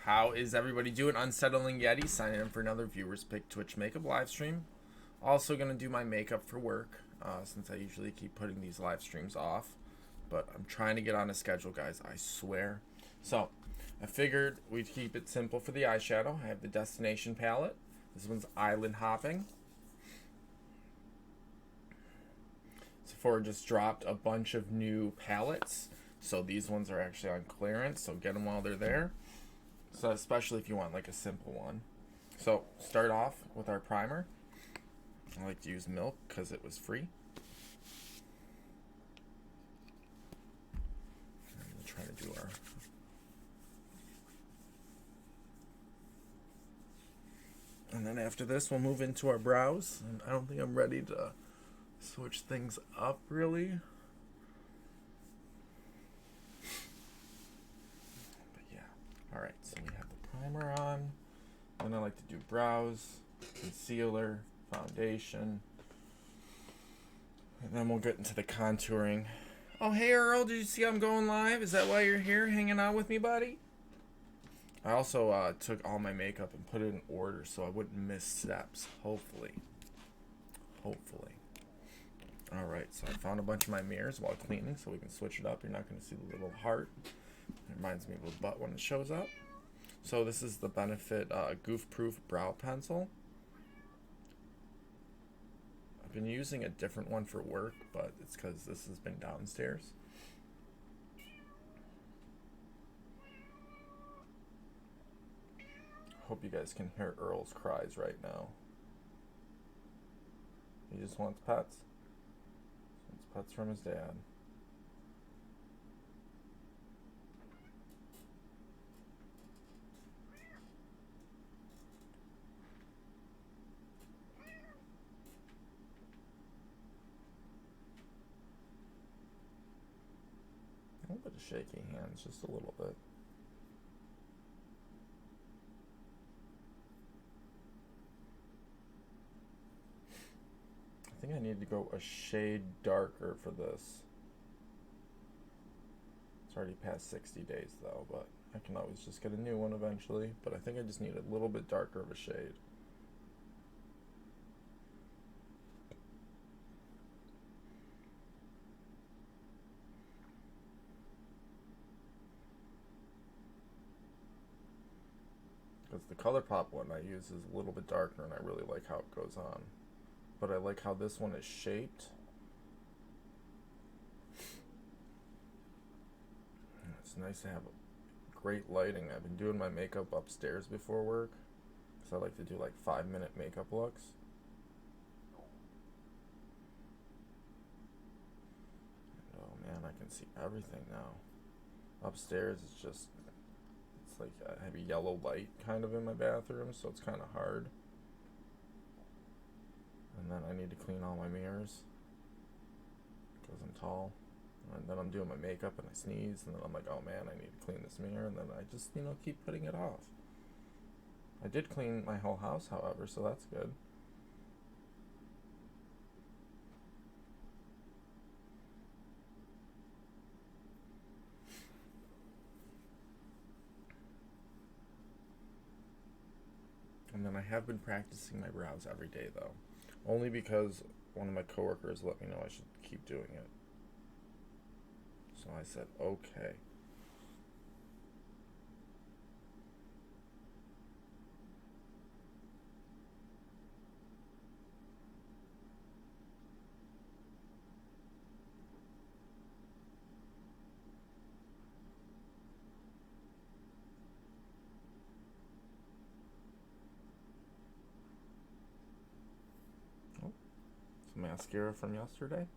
How is everybody doing? Unsettling Yeti signing in for another Viewers Pick Twitch makeup live stream. Also gonna do my makeup for work since I usually keep putting these live streams off. But I'm trying to get on a schedule, guys. I swear. So I figured we'd keep it simple for the eyeshadow. I have the Destination palette. This one's Island Hopping. Sephora just dropped a bunch of new palettes. So these ones are actually on clearance. So get them while they're there. So especially if you want like a simple one. So start off with our primer. I like to use Milk because it was free. I'm going to try to do our... And then after this, we'll move into our brows. And I don't think I'm ready to switch things up really. But yeah. Alright, so we have the primer on. Then I like to do brows, concealer, foundation. And then we'll get into the contouring. Oh, hey Earl, did you see I'm going live? Is that why you're here hanging out with me, buddy? I also took all my makeup and put it in order so I wouldn't miss steps, hopefully. Hopefully. Alright, so I found a bunch of my mirrors while cleaning so we can switch it up. You're not going to see the little heart. It reminds me of a butt when it shows up. So this is the Benefit Goof Proof Brow Pencil. I've been using a different one for work, but it's because this has been downstairs. Hope you guys can hear Earl's cries right now. He just wants pets. He wants pets from his dad. A little bit of shaky hands, just a little bit. I think I need to go a shade darker for this. It's already past 60 days though, but I can always just get a new one eventually. But I think I just need a little bit darker of a shade. Because the ColourPop one I use is a little bit darker and I really like how it goes on. But I like how this one is shaped. It's nice to have great lighting. I've been doing my makeup upstairs before work. So I like to do like 5-minute makeup looks. And oh man, I can see everything now. Upstairs it's just, it's like I have a yellow light kind of in my bathroom, so it's kind of hard. And then I need to clean all my mirrors because I'm tall. And then I'm doing my makeup and I sneeze, and then I'm like, oh man, I need to clean this mirror, and then I just, you know, keep putting it off. I did clean my whole house, however, so that's good. And then I have been practicing my brows every day though. Only because one of my coworkers let me know I should keep doing it. So I said, okay. Mascara from yesterday.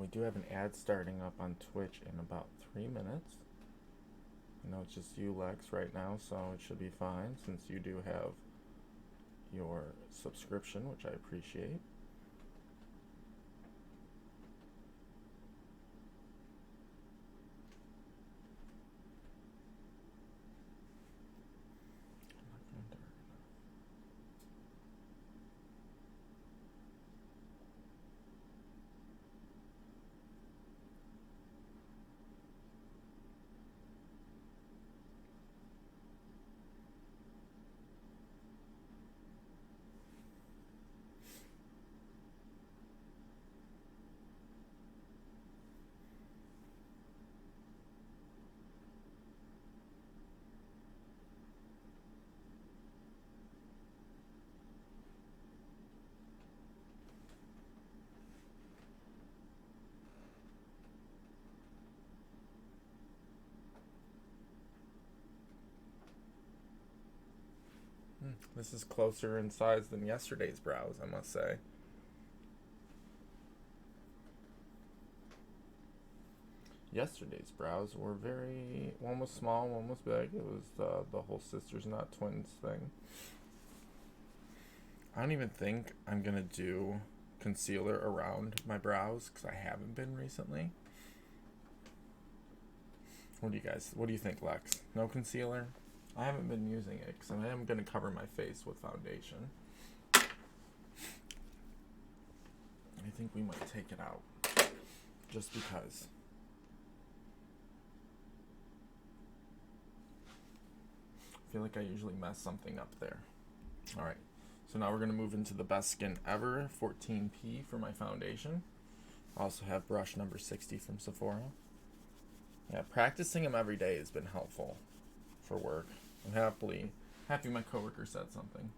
we do have an ad starting up on Twitch in about 3 minutes. I know it's just you, Lex, right now, so it should be fine since you do have your subscription, which I appreciate. This is closer in size than yesterday's brows, I must say. Yesterday's brows were one was small, one was big. It was the whole sisters not twins thing. I don't even think I'm gonna do concealer around my brows because I haven't been recently. What do you think, Lex? No concealer? I haven't been using it because I am going to cover my face with foundation. I think we might take it out just because. I feel like I usually mess something up there. Alright, so now we're going to move into the Best Skin Ever 14P for my foundation. I also have brush number 60 from Sephora. Yeah, practicing them every day has been helpful for work. I'm happy my coworker said something.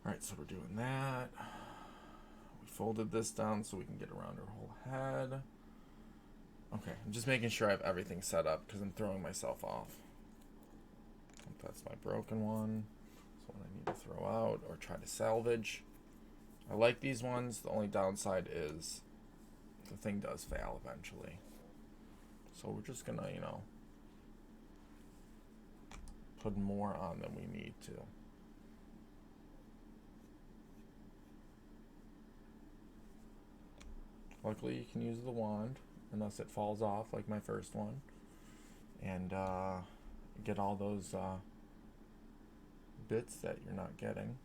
Alright, so we're doing that. We folded this down so we can get around her whole head. Okay, I'm just making sure I have everything set up because I'm throwing myself off. That's my broken one. That's one I need to throw out or try to salvage. I like these ones. The only downside is the thing does fail eventually. So we're just gonna, put more on than we need to. Luckily you can use the wand unless it falls off like my first one, and get all those bits that you're not getting.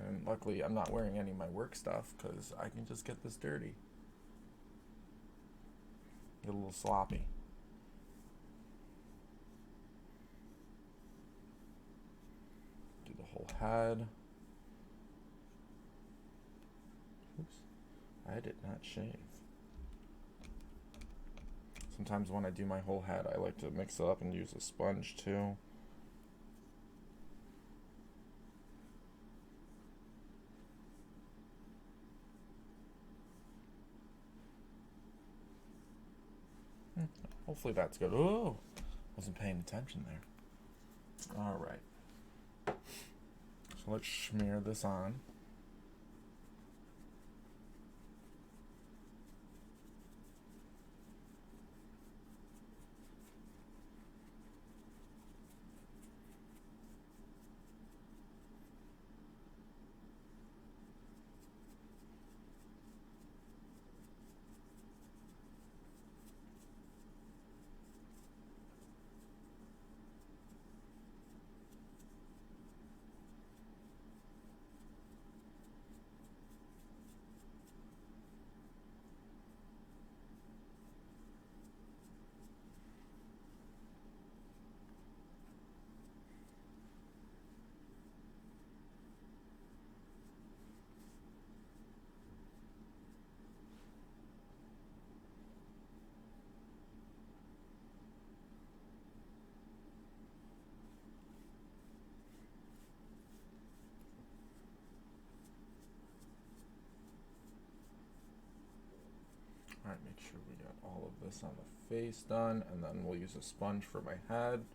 And luckily I'm not wearing any of my work stuff because I can just get this dirty. Get a little sloppy. Do the whole head. Oops. I did not shave. Sometimes when I do my whole head, I like to mix it up and use a sponge too. Hopefully that's good. Oh, wasn't paying attention there. All right. So let's smear this on. Alright, make sure we got all of this on the face done, and then we'll use a sponge for my head.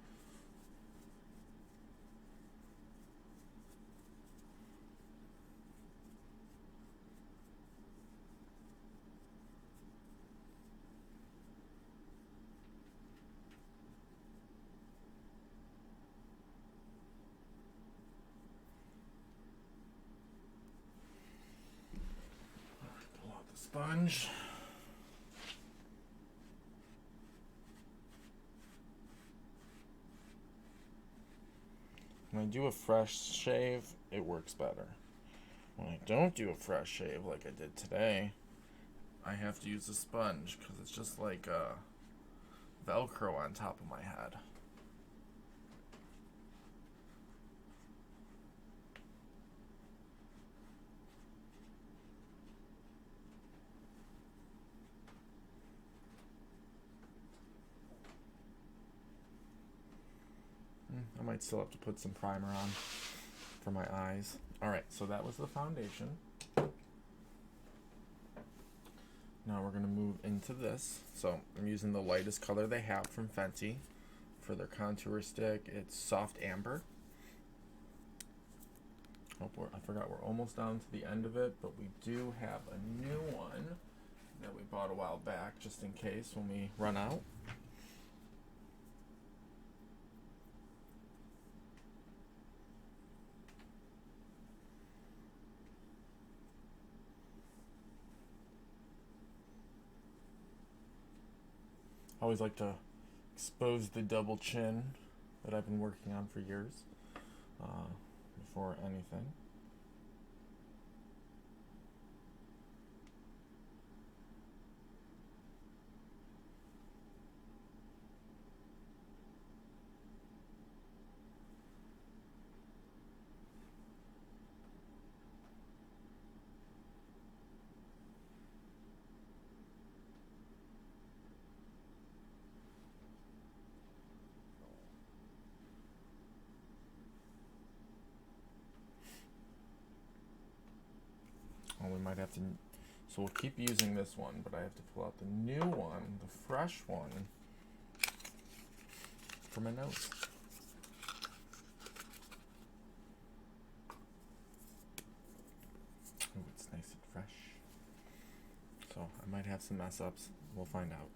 sponge. When I do a fresh shave, it works better. When I don't do a fresh shave like I did today, I have to use a sponge because it's just like Velcro on top of my head. I might still have to put some primer on for my eyes. Alright, so that was the foundation. Now we're going to move into this. So I'm using the lightest color they have from Fenty for their contour stick. It's soft amber. I forgot we're almost down to the end of it, but we do have a new one that we bought a while back just in case when we run out. I always like to expose the double chin that I've been working on for years before anything. We might have to, so we'll keep using this one, but I have to pull out the new one, the fresh one, for my nose. Oh, it's nice and fresh. So I might have some mess ups. We'll find out.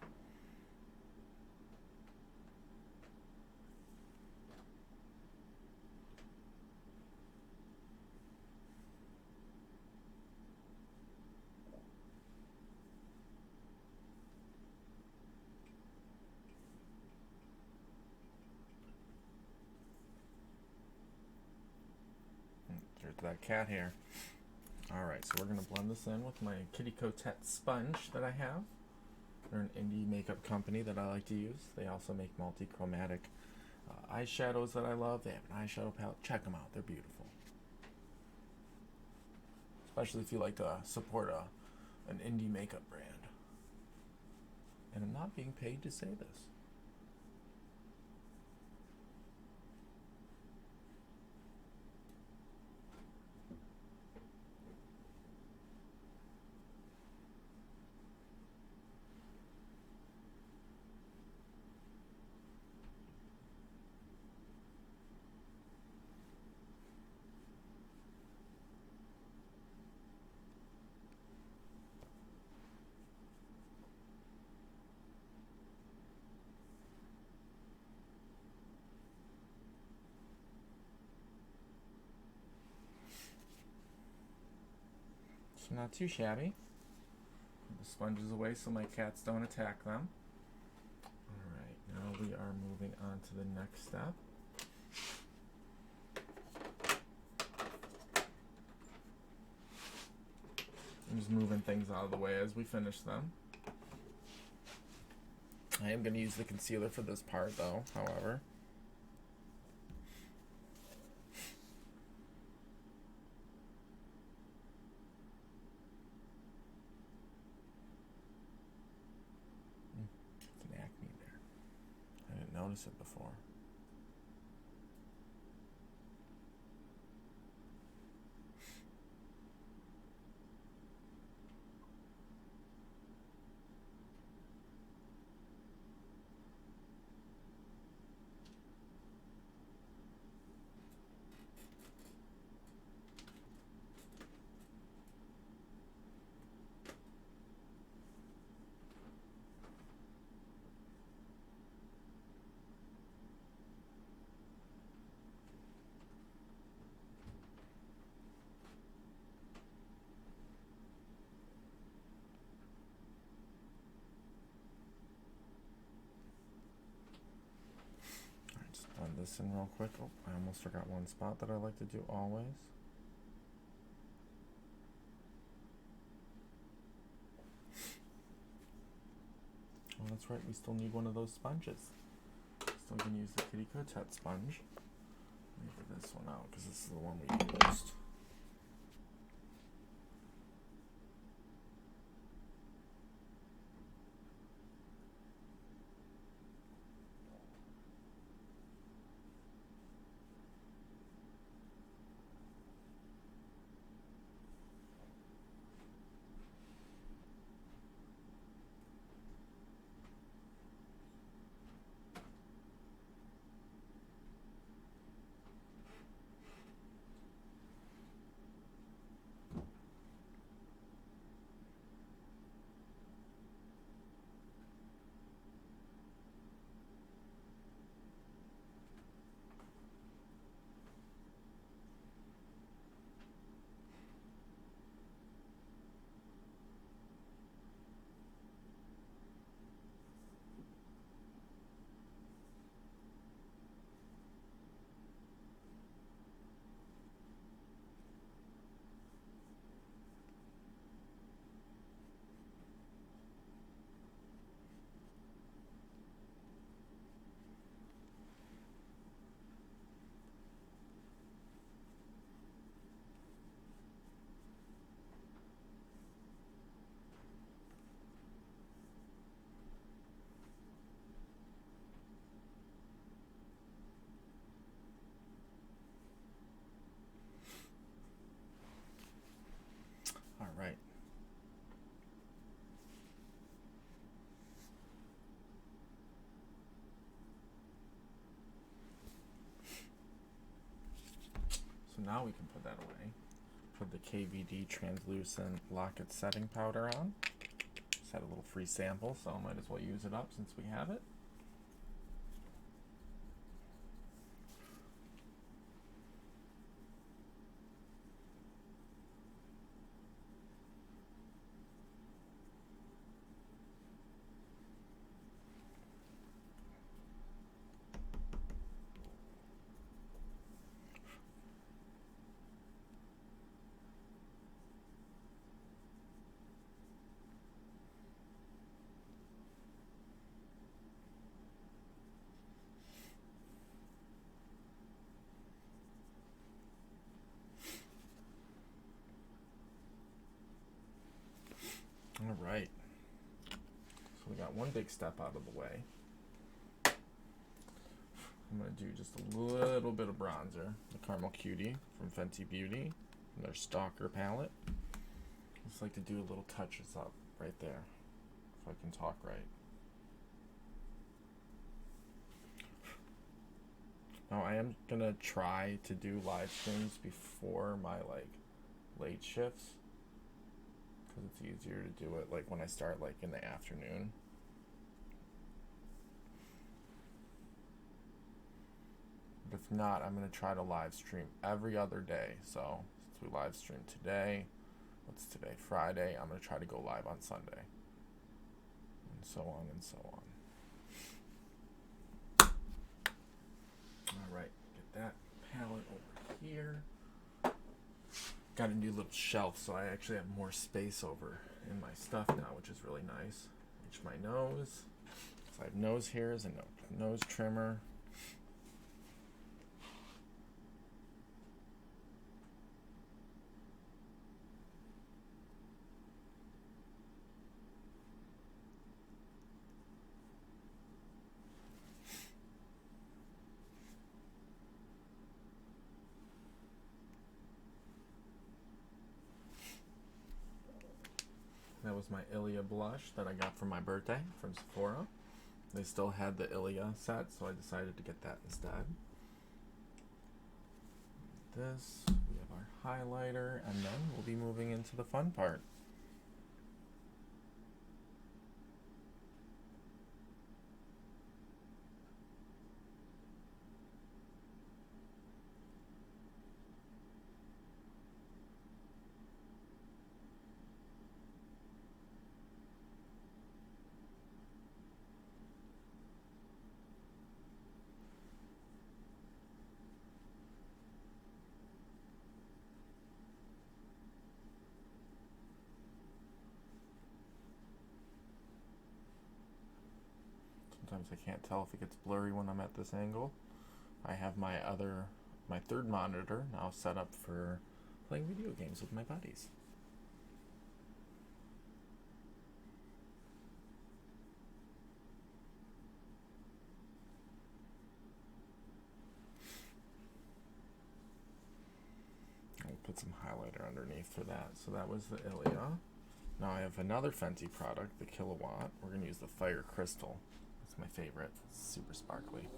There's that cat hair. Alright, so we're going to blend this in with my Kitty Cotet sponge that I have. They're an indie makeup company that I like to use. They also make multi-chromatic eyeshadows that I love. They have an eyeshadow palette. Check them out. They're beautiful. Especially if you like to support an indie makeup brand. And I'm not being paid to say this. So not too shabby. Put the sponges away so my cats don't attack them. Alright, now we are moving on to the next step. I'm just moving things out of the way as we finish them. I am going to use the concealer for this part though, however. It's an acne there. I didn't notice it before. this in real quick. Oh, I almost forgot one spot that I like to do always. Oh, that's right, we still need one of those sponges. Still gonna use the Kitty Cotet sponge. Let me get this one out because this is the one we used. All right. So now we can put that away. Put the KVD translucent locket setting powder on. Just had a little free sample, so I might as well use it up since we have it. All right, so we got one big step out of the way. I'm going to do just a little bit of bronzer, the Caramel Cutie from Fenty Beauty, from their Stalkr palette. Just like to do a little touches up right there, if I can talk right. Now I am going to try to do live streams before my late shifts, because it's easier to do it when I start in the afternoon. But if not, I'm going to try to live stream every other day. So since we live stream today, what's today? Friday. I'm going to try to go live on Sunday. And so on and so on. All right, get that palette over here. Got a new little shelf, so I actually have more space over in my stuff now, which is really nice. Reach my nose. So I have nose hairs and a nose trimmer. That was my Ilia blush that I got for my birthday from Sephora. They still had the Ilia set, so I decided to get that instead. This, we have our highlighter, and then we'll be moving into the fun part. Sometimes I can't tell if it gets blurry when I'm at this angle. I have my third monitor now set up for playing video games with my buddies. I'll put some highlighter underneath for that. So that was the Ilia. Now I have another Fenty product, the Killawatt. We're going to use the Fire Crystal. It's my favorite. It's super sparkly.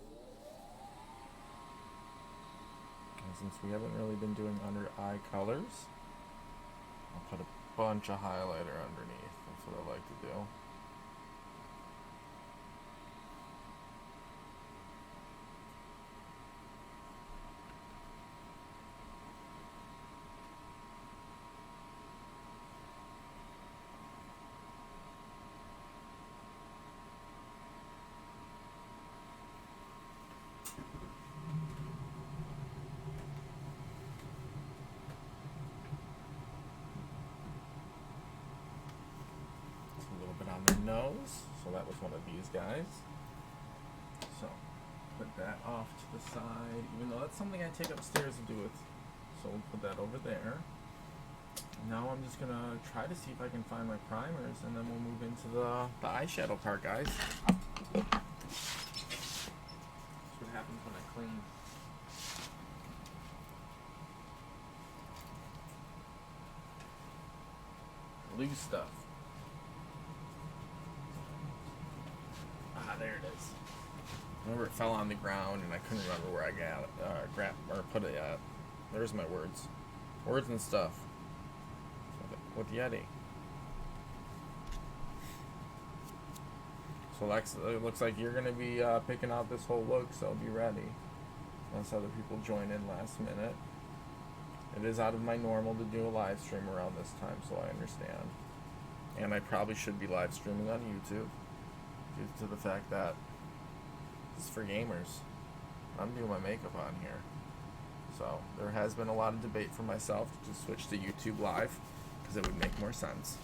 And since we haven't really been doing under eye colors, I'll put a bunch of highlighter underneath. That's what I like to do. Nose, so that was one of these guys. So put that off to the side, even though that's something I take upstairs to do it. So we'll put that over there. Now I'm just gonna try to see if I can find my primers, and then we'll move into the eyeshadow part, guys. That's what happens when I clean. Loose stuff. There it is. Remember, it fell on the ground, and I couldn't remember where I got it, grabbed or put it at. There's my words, and stuff. With Yeti. So Lex, it looks like you're gonna be picking out this whole look, so be ready. Unless other people join in last minute. It is out of my normal to do a live stream around this time, so I understand. And I probably should be live streaming on YouTube. Due to the fact that it's for gamers. I'm doing my makeup on here. So there has been a lot of debate for myself to just switch to YouTube Live because it would make more sense.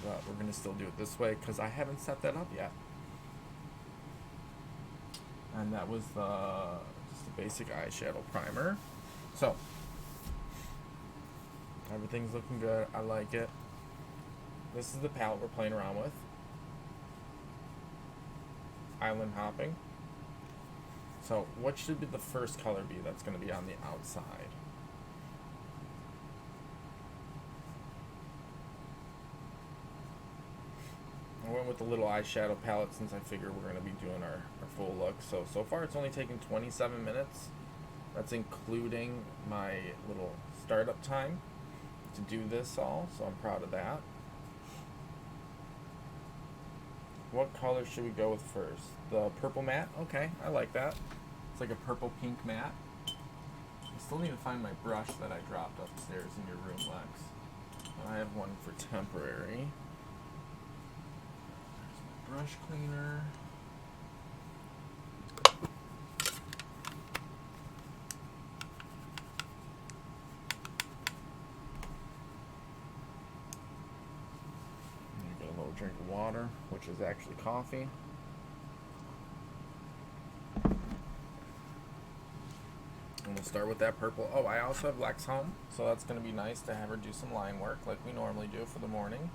But we're going to still do it this way because I haven't set that up yet. And that was just a basic eyeshadow primer. So everything's looking good. I like it. This is the palette we're playing around with. Island hopping. So what should be the first color be that's going to be on the outside? I went with the little eyeshadow palette since I figured we're going to be doing our full look. So far it's only taken 27 minutes. That's including my little startup time to do this all, so I'm proud of that. What color should we go with first? The purple matte? Okay, I like that. It's like a purple pink matte. I still need to find my brush that I dropped upstairs in your room, Lex. I have one for temporary. There's my brush cleaner. Drink of water, which is actually coffee. And we'll start with that purple. Oh, I also have Lex home, so that's going to be nice to have her do some line work like we normally do for the morning.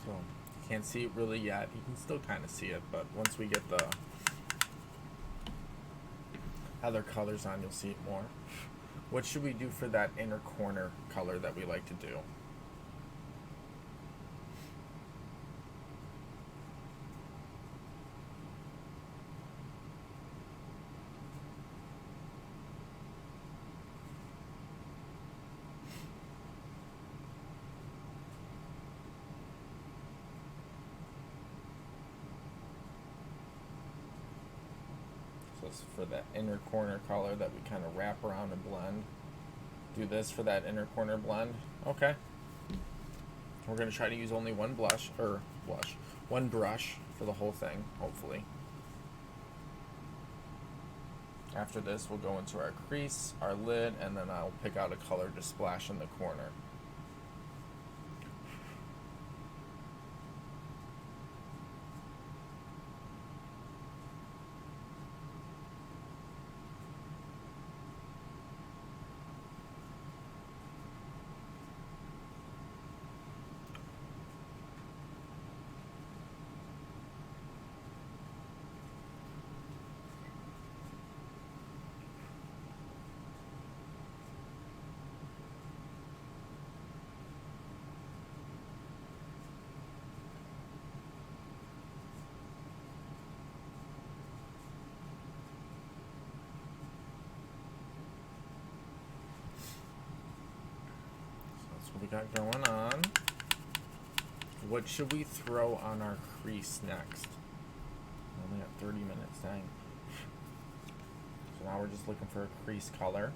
So you can't see it really yet. You can still kind of see it, but once we get the other colors on, you'll see it more. What should we do for that inner corner color that we like to do? For that inner corner color that we kind of wrap around and blend. Do this for that inner corner blend. Okay. We're going to try to use only one one brush for the whole thing, hopefully. After this, we'll go into our crease, our lid, and then I'll pick out a color to splash in the corner. We got going on. What should we throw on our crease next? We only got 30 minutes, dang. So now we're just looking for a crease color.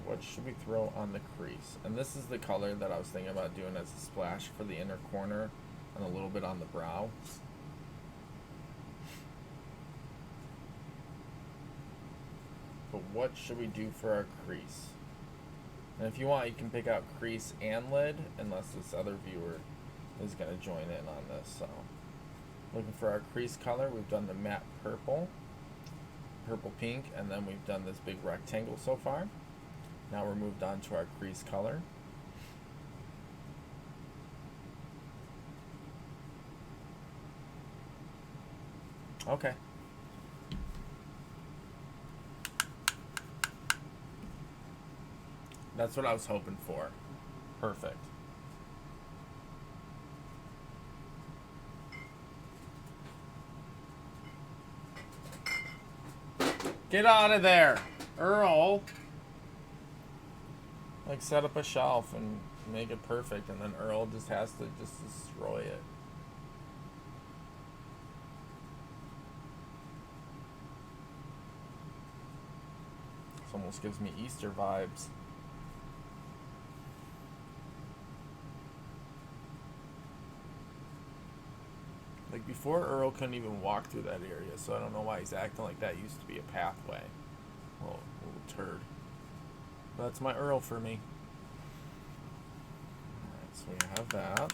What should we throw on the crease? And this is the color that I was thinking about doing as a splash for the inner corner and a little bit on the brow. But what should we do for our crease? And if you want, you can pick out crease and lid, unless this other viewer is going to join in on this. So, looking for our crease color, we've done the matte purple, purple pink, and then we've done this big rectangle so far. Now we're moved on to our crease color. Okay. That's what I was hoping for. Perfect. Get out of there, Earl. Like, set up a shelf and make it perfect, and then Earl just has to just destroy it. This almost gives me Easter vibes. Like, before, Earl couldn't even walk through that area, so I don't know why he's acting like that used to be a pathway. Little turd. That's my Earl for me. Alright, so we have that.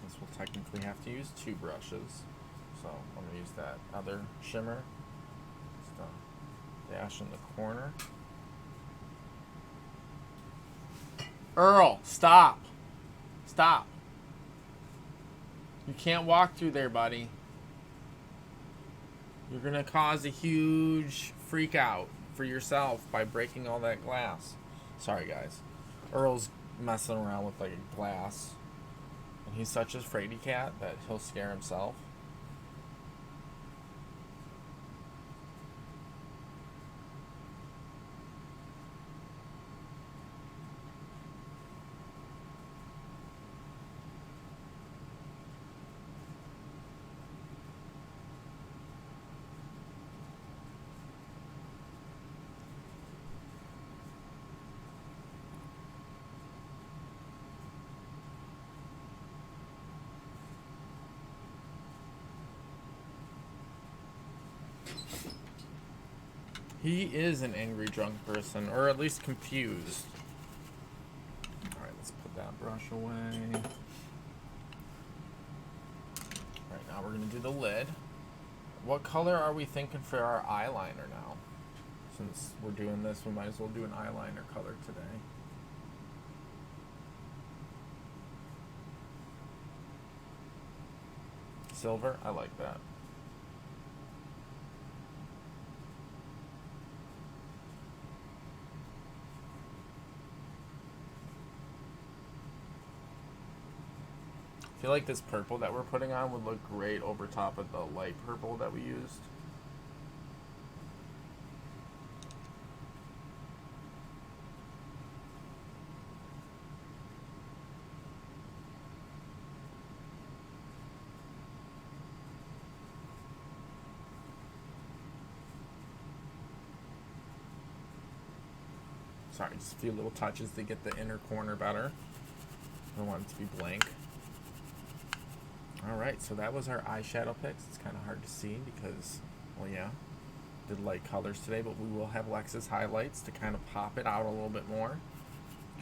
This will technically have to use two brushes. So I'm going to use that other shimmer. Just dash in the corner. Earl, stop. Stop. You can't walk through there, buddy. You're going to cause a huge freak out for yourself by breaking all that glass. Sorry, guys. Earl's messing around with, like, a glass. And he's such a fraidy cat that he'll scare himself. He is an angry drunk person, or at least confused. Alright, let's put that brush away. Alright, now we're going to do the lid. What color are we thinking for our eyeliner now? Since we're doing this, we might as well do an eyeliner color today. Silver, I like that. I feel like this purple that we're putting on would look great over top of the light purple that we used. Sorry, just a few little touches to get the inner corner better. I don't want it to be blank. Alright, so that was our eyeshadow picks. It's kind of hard to see because, well, yeah, did light colors today, but we will have Lex's highlights to kind of pop it out a little bit more,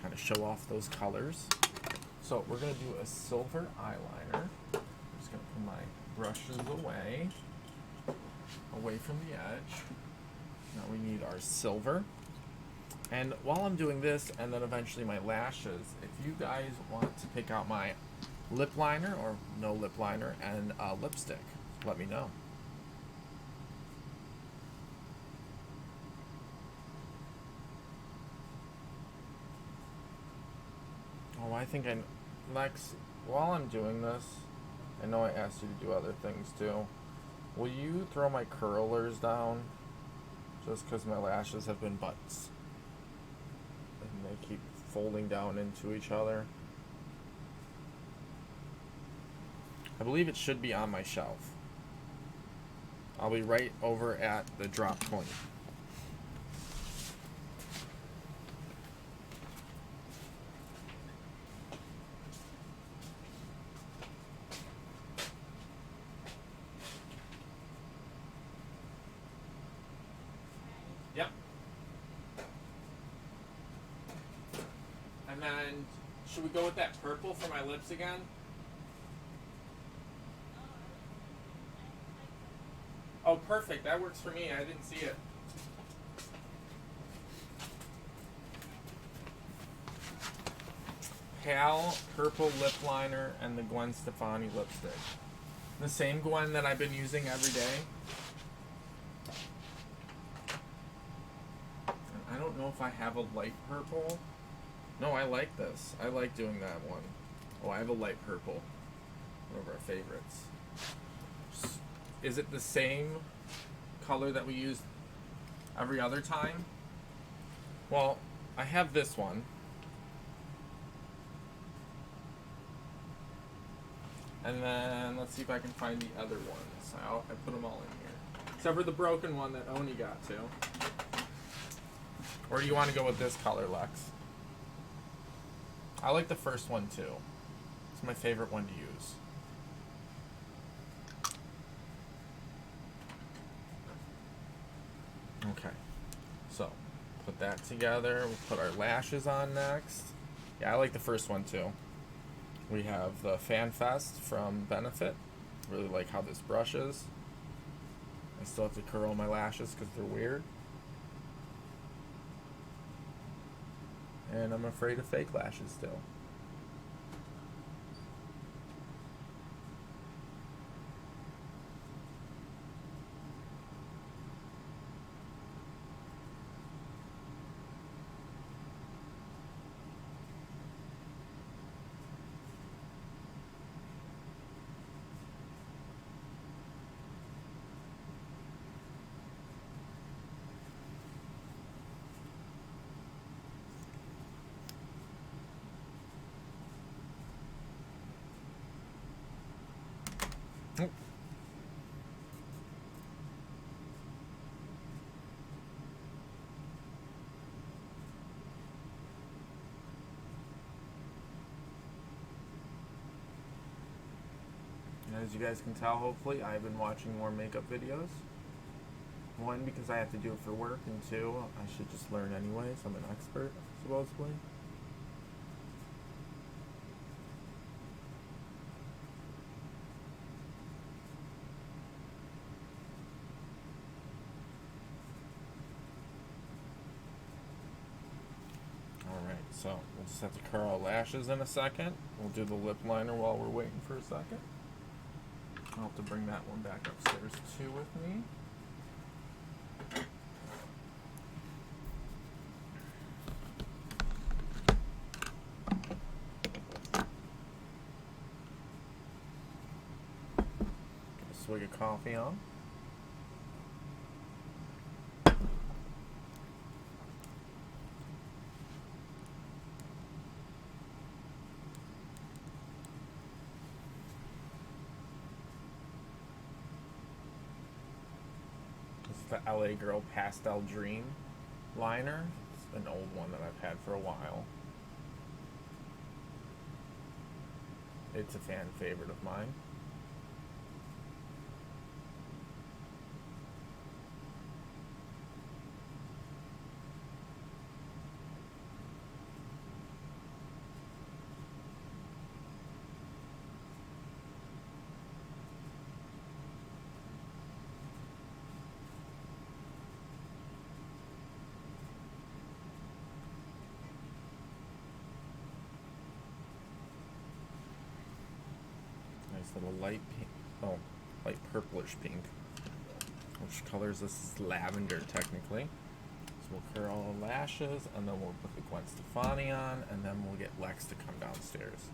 kind of show off those colors. So we're going to do a silver eyeliner. I'm just going to put my brushes away from the edge. Now we need our silver. And while I'm doing this, and then eventually my lashes, if you guys want to pick out my lip liner or no lip liner and lipstick, let me know. Oh, I think Lex, while I'm doing this, I know I asked you to do other things too. Will you throw my curlers down? Just because my lashes have been butts. And they keep folding down into each other. I believe it should be on my shelf. I'll be right over at the drop point. Yep. And then, should we go with that purple for my lips again? Oh, perfect. That works for me. I didn't see it. Pale purple lip liner and the Gwen Stefani lipstick. The same Gwen that I've been using every day. I don't know if I have a light purple. No, I like this. I like doing that one. Oh, I have a light purple. One of our favorites. Is it the same color that we use every other time? Well, I have this one. And then, let's see if I can find the other ones. I put them all in here. Except for the broken one that Oni got to. Or do you want to go with this color, Lex? I like the first one too. It's my favorite one to use. Okay, so put that together. We'll put our lashes on next. Yeah, I like the first one too. We have the Fan Fest from Benefit. Really like how this brushes. I still have to curl my lashes because they're weird. And I'm afraid of fake lashes still. Oh. As you guys can tell, hopefully, I've been watching more makeup videos. One, because I have to do it for work, and two, I should just learn anyways. I'm an expert, supposedly. So we'll just have to curl our lashes in a second. We'll do the lip liner while we're waiting for a second. I'll have to bring that one back upstairs too with me. Get a swig of coffee on. The LA Girl Pastel Dream liner. It's an old one that I've had for a while. It's a fan favorite of mine. Little light pink, oh, light purplish pink. Which color is this? This is lavender, technically. So we'll curl our lashes, and then we'll put the Gwen Stefani on, and then we'll get Lex to come downstairs.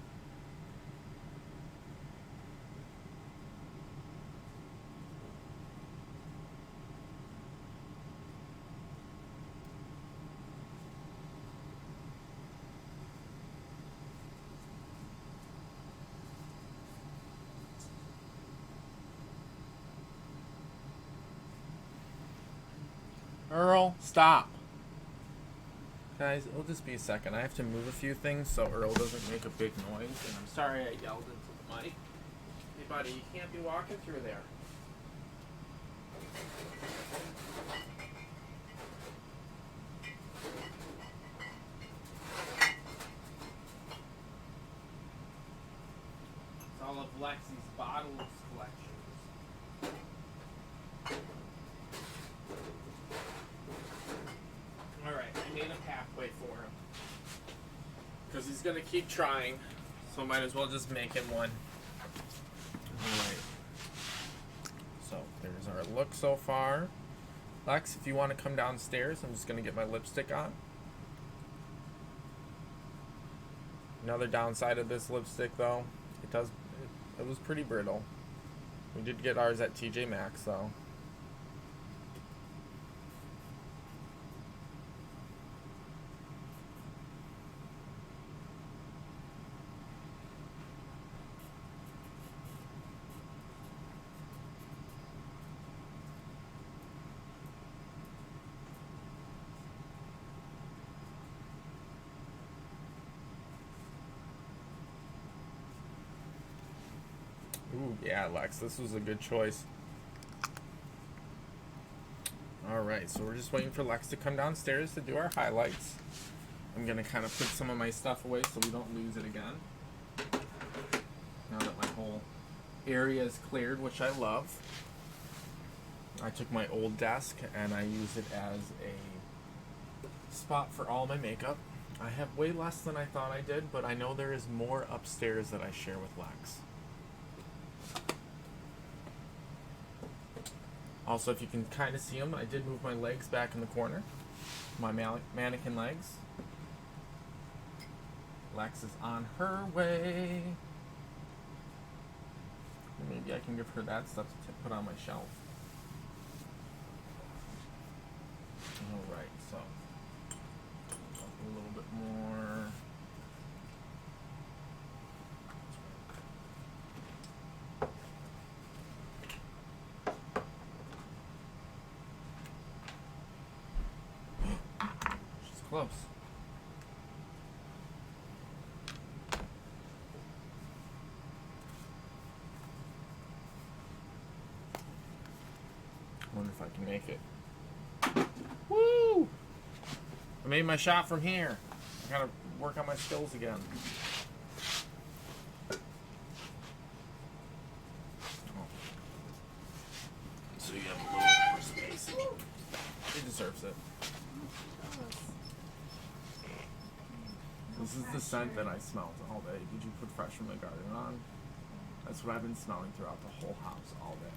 Earl, stop. Guys, it'll just be a second. I have to move a few things so Earl doesn't make a big noise. And I'm sorry I yelled into the mic. Hey, buddy, you can't be walking through there. It's all of Lexi's bottles collection. For him because he's gonna keep trying, so might as well just make him one. Alright, so there's our look so far. Lex, if you want to come downstairs, I'm just gonna get my lipstick on. Another downside of this lipstick though, it was pretty brittle. We did get ours at TJ Maxx though. Ooh, yeah, Lex, this was a good choice. Alright, so we're just waiting for Lex to come downstairs to do our highlights. I'm going to kind of put some of my stuff away so we don't lose it again. Now that my whole area is cleared, which I love. I took my old desk and I used it as a spot for all my makeup. I have way less than I thought I did, but I know there is more upstairs that I share with Lex. Also, if you can kind of see them, I did move my legs back in the corner. My mannequin legs. Lex is on her way. Maybe I can give her that stuff to put on my shelf. Alright, so a little bit more. She's close. I wonder if I can make it. Woo! I made my shot from here. I gotta work on my skills again. Oh. So you have a little more space. He deserves it. This is the scent that I smelled all day. Did you put Fresh from the Garden on? That's what I've been smelling throughout the whole house all day.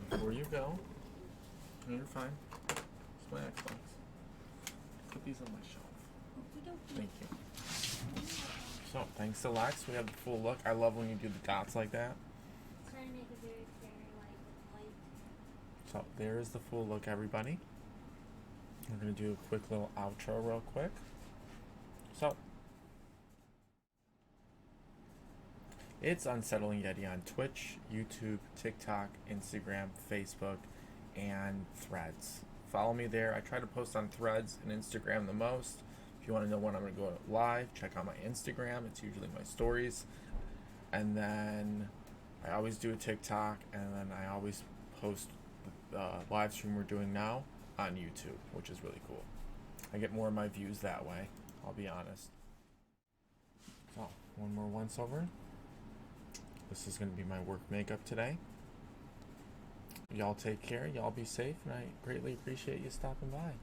Before you go, no, you're fine. It's my Xbox. Put these on my shelf. Thank you. So, thanks to Lex, we have the full look. I love when you do the dots like that. Trying to make it very light. So, there's the full look, everybody. We're going to do a quick little outro real quick. So, it's Unsettling Yeti on Twitch, YouTube, TikTok, Instagram, Facebook, and Threads. Follow me there. I try to post on Threads and Instagram the most. If you want to know when I'm going to go live, check out my Instagram. It's usually my stories. And then I always do a TikTok, and then I always post the live stream we're doing now on YouTube, which is really cool. I get more of my views that way, I'll be honest. So, one more once over. This is going to be my work makeup today. Y'all take care, y'all be safe, and I greatly appreciate you stopping by.